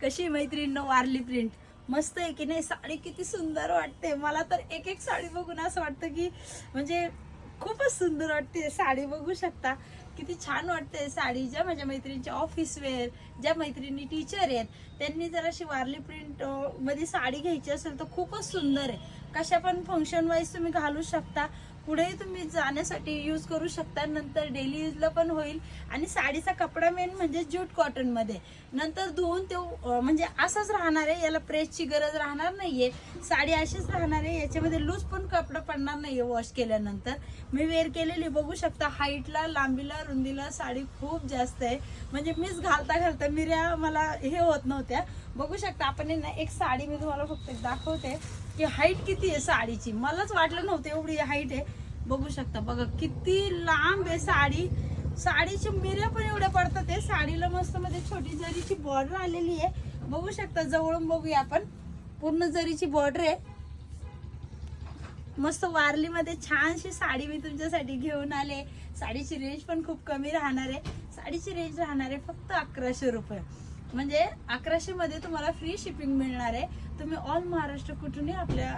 कशी मैत्रीण वारली प्रिंट मस्त आहे की नाही? साडी किती सुंदर वाटते. मला तर एक एक साडी बघून असं वाटतं की म्हणजे खूपच सुंदर वाटते. साडी बघू शकता किती छान वाटते साडी. ज्या माझ्या मैत्रिणीच्या ऑफिस वेअर, ज्या मैत्रिणी टीचर आहेत, त्यांनी जर अशी वारली प्रिंट मध्ये साडी घ्यायची असेल तर खूपच सुंदर आहे. कशा पण फंक्शन वाईज तुम्ही घालू शकता, पुढेही तुम्ही जाण्यासाठी यूज करू शकता, नंतर डेली यूजला पण होईल. आणि साडीचा कपडा मेन म्हणजे ज्यूट कॉटन मध्ये, नंतर धुवून तो म्हणजे असंच राहणार आहे. याला प्रेसची गरज राहणार नाहीये. साडी अशीच राहणार आहे. याच्यामध्ये लूज पण कपडा पडणार नाहीये वॉश केल्यानंतर. मी वेअर केलेली बघू शकता. हाईटला, लांबीला, रुंदीला साडी खूप जास्त आहे. म्हणजे मीच घालता घालता मिऱ्या मला हे होत नव्हत्या. बघू शकता आपण ना एक साडी मी तुम्हाला फक्त दाखवते की हाईट किती आहे साडीची. मलाच वाटलं नव्हतं एवढी हाईट आहे. बघू शकता बघा किती लांब आहे साडी. साडीची मिऱ्या पण एवढ्या पडतात आहे. साडीला मस्त मध्ये छोटी जरीची बॉर्डर आलेली आहे. बघू शकता, जवळून बघूया आपण. पूर्ण जरीची बॉर्डर आहे. मस्त वारली मध्ये छानशी साडी मी तुमच्यासाठी घेऊन आले. साडीची रेंज पण खूप कमी राहणार आहे. साडीची रेंज राहणार आहे फक्त 1100 रुपये. म्हणजे 1100 मध्ये तुम्हाला फ्री शिपिंग मिळणार आहे. तुम्ही ऑल महाराष्ट्र कुठूनही आपल्या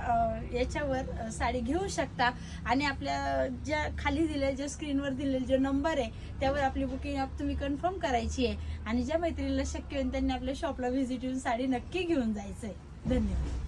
याच्यावर साडी घेऊ शकता. आणि आपल्या ज्या खाली दिले, ज्या स्क्रीनवर दिलेले जे नंबर आहे त्यावर आपली बुकिंग तुम्ही कन्फर्म करायची आहे. आणि ज्या मैत्रिणीला शक्य होईल त्यांनी आपल्या शॉपला व्हिजिट येऊन साडी नक्की घेऊन जायचंय. धन्यवाद.